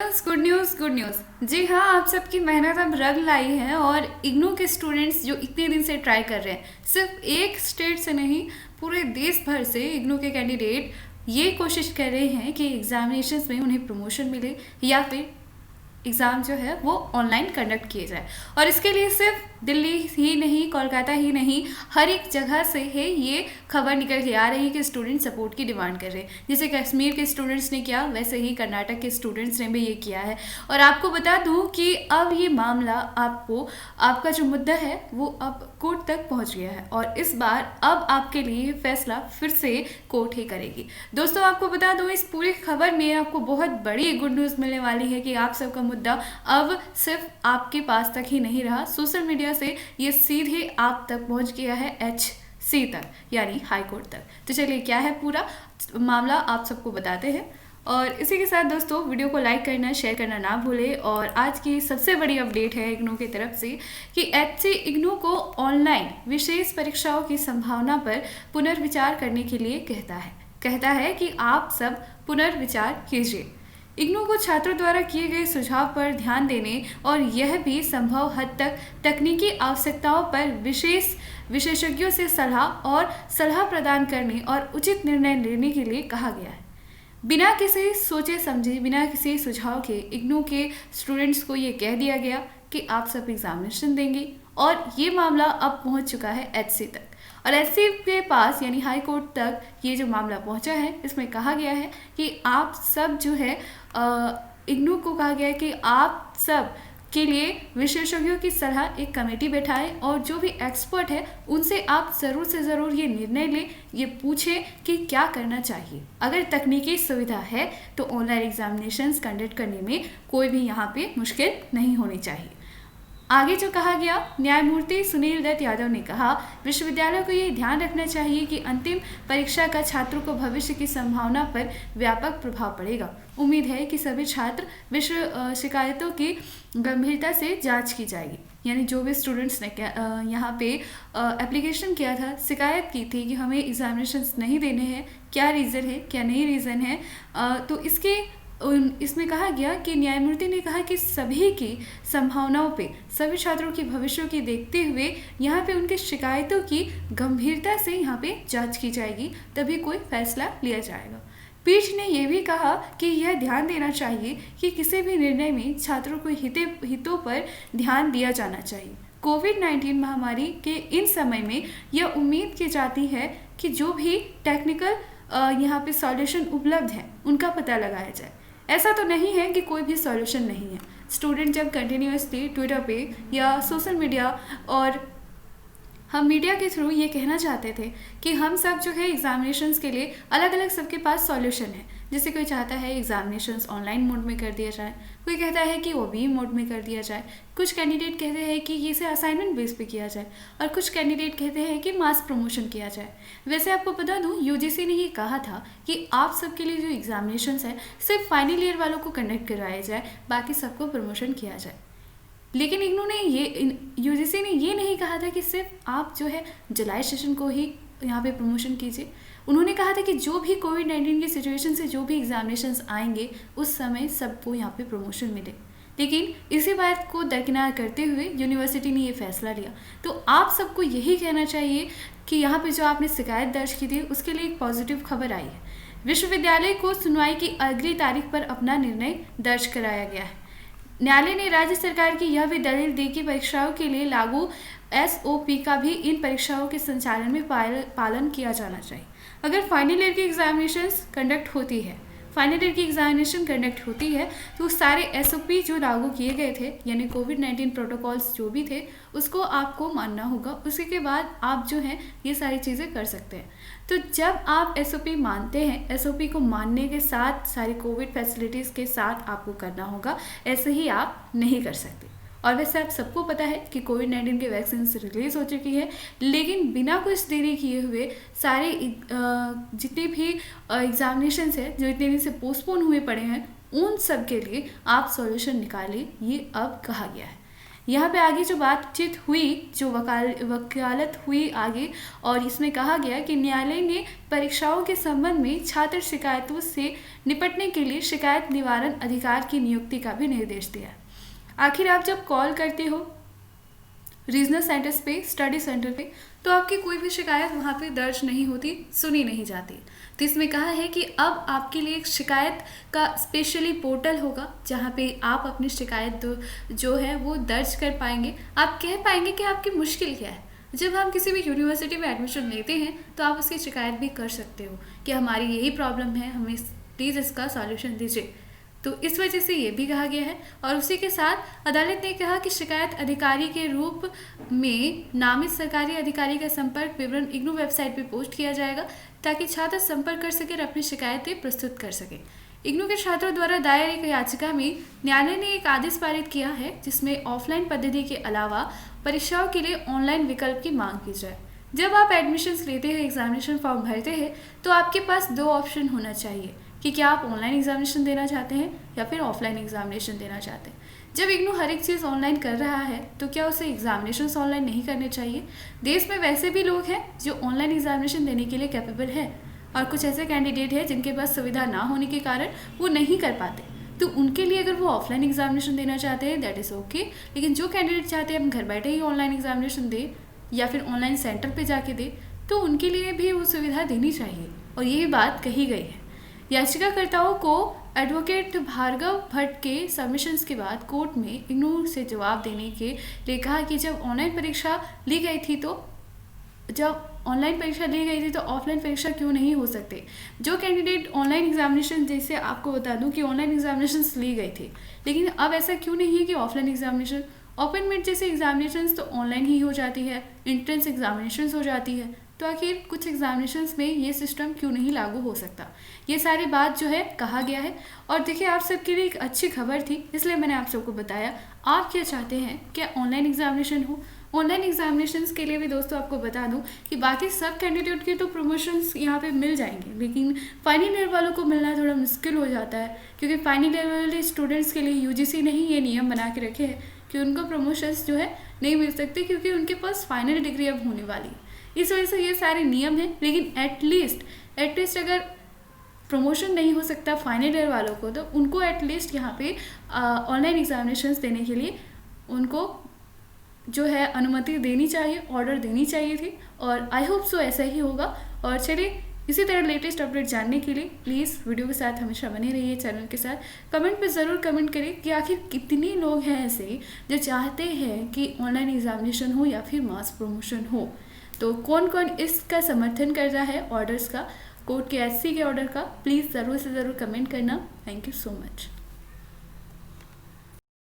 Good news good news. जी हाँ, आप सबकी मेहनत अब रंग लाई है और इग्नू के स्टूडेंट्स जो इतने दिन से ट्राई कर रहे हैं, सिर्फ एक स्टेट से नहीं पूरे देश भर से इग्नू के कैंडिडेट ये कोशिश कर रहे हैं कि एग्जामिनेशंस में उन्हें प्रमोशन मिले या फिर एग्ज़ाम जो है वो ऑनलाइन कंडक्ट किए जाए। और इसके लिए सिर्फ दिल्ली ही नहीं, कोलकाता ही नहीं, हर एक जगह से है ये खबर निकल के आ रही है कि स्टूडेंट सपोर्ट की डिमांड कर रहे हैं। जैसे कश्मीर के स्टूडेंट्स ने किया, वैसे ही कर्नाटक के स्टूडेंट्स ने भी ये किया है। और आपको बता दूं कि अब ये मामला आपका जो मुद्दा है वो अब कोर्ट तक पहुंच गया है और इस बार अब आपके लिए फैसला फिर से कोर्ट ही करेगी। दोस्तों, आपको बता दूं इस पूरी खबर में आपको बहुत बड़ी गुड न्यूज़ मिलने वाली है कि आप सबका मुद्दा अब सिर्फ आपके पास तक ही नहीं रहा, सोशल मीडिया से ये सीधे आप तक पहुंच गया है, HC तक, यानी हाई कोर्ट तक। तो चलिए क्या है पूरा मामला आप सबको बताते हैं। और इसी के साथ दोस्तों वीडियो को लाइक करना, शेयर करना ना भूलें। और आज की सबसे बड़ी अपडेट है इग्नू की तरफ से कि HC इग्नू को ऑनलाइन विशेष परीक्षाओं की संभावना पर पुनर्विचार करने के लिए कहता है कि आप सब पुनर्विचार कीजिए। इग्नू को छात्रों द्वारा किए गए सुझाव पर ध्यान देने और यह भी संभव हद तक तकनीकी आवश्यकताओं पर विशेषज्ञों से सलाह प्रदान करने और उचित निर्णय लेने के लिए कहा गया है। बिना किसी सोचे समझे, बिना किसी सुझाव के इग्नू के स्टूडेंट्स को ये कह दिया गया कि आप सब एग्जामिनेशन देंगे और ये मामला अब पहुंच चुका है HC तक। और HC के पास यानी हाई कोर्ट तक ये जो मामला पहुंचा है, इसमें कहा गया है कि आप सब जो है इग्नू को कहा गया है कि आप सब के लिए विशेषज्ञों की सलाह एक कमेटी बैठाएं और जो भी एक्सपर्ट है उनसे आप ज़रूर से ज़रूर ये निर्णय लें, ये पूछें कि क्या करना चाहिए। अगर तकनीकी सुविधा है तो ऑनलाइन एग्जामिनेशंस कंडक्ट करने में कोई भी यहाँ पे मुश्किल नहीं होनी चाहिए। आगे जो कहा गया, न्यायमूर्ति सुनील दत्त यादव ने कहा, विश्वविद्यालय को ये ध्यान रखना चाहिए कि अंतिम परीक्षा का छात्रों को भविष्य की संभावना पर व्यापक प्रभाव पड़ेगा। उम्मीद है कि सभी छात्र शिकायतों की गंभीरता से जांच की जाएगी। यानी जो भी स्टूडेंट्स ने यहाँ पे एप्लीकेशन किया था, शिकायत की थी कि हमें एग्जामिनेशंस नहीं देने हैं, क्या रीज़न है, क्या नहीं रीज़न है, तो इसमें कहा गया कि न्यायमूर्ति ने कहा कि सभी की संभावनाओं पे, सभी छात्रों की भविष्य की देखते हुए यहाँ पे उनके शिकायतों की गंभीरता से यहाँ पे जांच की जाएगी, तभी कोई फैसला लिया जाएगा। पीठ ने यह भी कहा कि यह ध्यान देना चाहिए कि किसी भी निर्णय में छात्रों को हितों पर ध्यान दिया जाना चाहिए। कोविड-19 महामारी के इन समय में यह उम्मीद की जाती है कि जो भी टेक्निकल यहाँ पे सॉल्यूशन उपलब्ध है उनका पता लगाया जाए। ऐसा तो नहीं है कि कोई भी सॉल्यूशन नहीं है। स्टूडेंट जब कंटिन्यूसली ट्विटर पे या सोशल मीडिया और हम मीडिया के थ्रू ये कहना चाहते थे कि हम सब जो है एग्जामिनेशंस के लिए अलग अलग सबके पास सॉल्यूशन है। जैसे कोई चाहता है एग्जामिनेशंस ऑनलाइन मोड में कर दिया जाए, कोई कहता है कि OBE मोड में कर दिया जाए, कुछ कैंडिडेट कहते हैं कि इसे असाइनमेंट बेस पे किया जाए और कुछ कैंडिडेट कहते हैं कि मास प्रमोशन किया जाए। वैसे आपको बता दूं, UGC ने ये कहा था कि आप सबके लिए जो एग्जामिनेशंस है सिर्फ फाइनल ईयर वालों को कंडक्ट करवाया जाए, बाकी सबको प्रमोशन किया जाए। लेकिन इग्नू ने UGC ने ये नहीं कहा था कि सिर्फ आप जो है जुलाई सेशन को ही यहाँ पे प्रमोशन कीजिए। उन्होंने कहा था कि जो भी कोविड-19 की सिचुएशन से जो भी एग्जामिनेशंस आएंगे उस समय सबको यहाँ पे प्रमोशन मिले। लेकिन इसी बात को दरकिनार करते हुए यूनिवर्सिटी ने ये फैसला लिया। तो आप सबको यही कहना चाहिए कि यहाँ पे जो आपने शिकायत दर्ज की थी उसके लिए एक पॉजिटिव खबर आई है। विश्वविद्यालय को सुनवाई की अगली तारीख पर अपना निर्णय दर्ज कराया गया है। न्यायालय ने राज्य सरकार की यह भी दलील दी कि परीक्षाओं के लिए लागू SOP का भी इन परीक्षाओं के संचालन में पालन किया जाना चाहिए। अगर फाइनल ईयर की एग्जामिनेशंस कंडक्ट होती है तो सारे SOP जो लागू किए गए थे, यानी कोविड-19 प्रोटोकॉल्स जो भी थे, उसको आपको मानना होगा। उसके बाद आप जो हैं ये सारी चीज़ें कर सकते हैं। तो जब आप SOP मानते हैं, SOP को मानने के साथ सारी कोविड फैसिलिटीज़ के साथ आपको करना होगा, ऐसे ही आप नहीं कर सकते। और वैसे आप सबको पता है कि कोविड-19 की वैक्सीन रिलीज हो चुकी है, लेकिन बिना कुछ देरी किए हुए सारे जितने भी एग्जामिनेशंस हैं जो इतने दिन से पोस्टपोन हुए पड़े हैं, उन सब के लिए आप सॉल्यूशन निकालें, ये अब कहा गया है। यहाँ पे आगे जो बातचीत हुई, जो वकालत हुई आगे, और इसमें कहा गया कि न्यायालय ने परीक्षाओं के संबंध में छात्र शिकायतों से निपटने के लिए शिकायत निवारण अधिकार की नियुक्ति का भी निर्देश दिया। आखिर आप जब कॉल करते हो रीजनल सेंटर्स पे, स्टडी सेंटर पे, तो आपकी कोई भी शिकायत वहाँ पे दर्ज नहीं होती, सुनी नहीं जाती। तो इसमें कहा है कि अब आपके लिए एक शिकायत का स्पेशली पोर्टल होगा जहाँ पे आप अपनी शिकायत जो है वो दर्ज कर पाएंगे। आप कह पाएंगे कि आपकी मुश्किल क्या है। जब हम किसी भी यूनिवर्सिटी में एडमिशन लेते हैं तो आप उसकी शिकायत भी कर सकते हो कि हमारी यही प्रॉब्लम है, हमें प्लीज़ इसका सॉल्यूशन दीजिए। तो इस वजह से ये भी कहा गया है। और उसी के साथ अदालत ने कहा कि शिकायत अधिकारी के रूप में नामित सरकारी अधिकारी का संपर्क विवरण इग्नू वेबसाइट पर पोस्ट किया जाएगा ताकि छात्र संपर्क कर सके और अपनी शिकायतें प्रस्तुत कर सके। इग्नू के छात्रों द्वारा दायर एक याचिका में न्यायालय ने एक आदेश पारित किया है जिसमें ऑफलाइन पद्धति के अलावा परीक्षाओं के लिए ऑनलाइन विकल्प की मांग की जाए। जब आप एडमिशन्स लेते हैं, एग्जामिनेशन फॉर्म भरते हैं, तो आपके पास 2 ऑप्शन होना चाहिए कि क्या आप ऑनलाइन एग्जामिनेशन देना चाहते हैं या फिर ऑफलाइन एग्जामिनेशन देना चाहते हैं। जब इग्नू हर एक चीज़ ऑनलाइन कर रहा है तो क्या उसे एग्जामिनेशंस ऑनलाइन नहीं करने चाहिए? देश में वैसे भी लोग हैं जो ऑनलाइन एग्जामिनेशन देने के लिए कैपेबल है और कुछ ऐसे कैंडिडेट हैं जिनके पास सुविधा ना होने के कारण वो नहीं कर पाते। तो उनके लिए अगर वो ऑफलाइन एग्जामिनेशन देना चाहते हैं दैट इज़ ओके, लेकिन जो कैंडिडेट चाहते हैं हम घर बैठे ही ऑनलाइन एग्जामिनेशन दे या फिर ऑनलाइन सेंटर पे जाके दे, तो उनके लिए भी वो सुविधा देनी चाहिए और यही बात कही गई है। याचिकाकर्ताओं को एडवोकेट भार्गव भट्ट के सबमिशंस के बाद कोर्ट में इग्नू से जवाब देने के लिए कहा कि जब ऑनलाइन परीक्षा ली गई थी तो ऑफलाइन परीक्षा क्यों नहीं हो सकते। जो कैंडिडेट ऑनलाइन एग्जामिनेशन, जैसे आपको बता दूं कि ऑनलाइन एग्जामिनेशंस ली गई थी, लेकिन अब ऐसा क्यों नहीं है कि ऑफलाइन एग्जामिनेशन, ओपन मिड जैसे एग्जामिनेशंस तो ऑनलाइन ही हो जाती है, एंट्रेंस एग्जामिनेशंस हो जाती है, तो आखिर कुछ एग्जामिनेशंस में ये सिस्टम क्यों नहीं लागू हो सकता। ये सारी बात जो है कहा गया है। और देखिए आप सबके लिए एक अच्छी खबर थी इसलिए मैंने आप सबको बताया। आप क्या चाहते हैं, क्या ऑनलाइन एग्जामिनेशन हो? ऑनलाइन एग्जामिनेशंस के लिए भी दोस्तों आपको बता दूं कि बाकी सब कैंडिडेट के तो प्रमोशंस यहाँ पे मिल जाएंगे, लेकिन फाइनल ईयर वालों को मिलना थोड़ा मुश्किल हो जाता है क्योंकि फाइनल ईयर वाले स्टूडेंट्स के लिए यूजीसी ने ही ये नियम बना के रखे हैं कि उनको प्रमोशंस जो है नहीं मिल सकते क्योंकि उनके पास फाइनल डिग्री अब होने वाली है। इस वजह से ये सारे नियम हैं। लेकिन एटलीस्ट अगर प्रमोशन नहीं हो सकता फाइनल ईयर वालों को, तो उनको एटलीस्ट यहाँ पे ऑनलाइन एग्जामिनेशंस देने के लिए उनको जो है अनुमति देनी चाहिए, ऑर्डर देनी चाहिए थी, और आई होप सो ऐसा ही होगा। और चलिए इसी तरह लेटेस्ट अपडेट जानने के लिए प्लीज़ वीडियो के साथ हमेशा बने रहिए, चैनल के साथ। कमेंट पे ज़रूर कमेंट करें कि आखिर कितने लोग हैं ऐसे जो चाहते हैं कि ऑनलाइन एग्जामिनेशन हो या फिर मास प्रमोशन हो। तो कौन कौन इसका समर्थन कर रहा है ऑर्डर्स का, कोर्ट के एससी के ऑर्डर का, प्लीज़ ज़रूर से ज़रूर कमेंट करना। Thank you so much.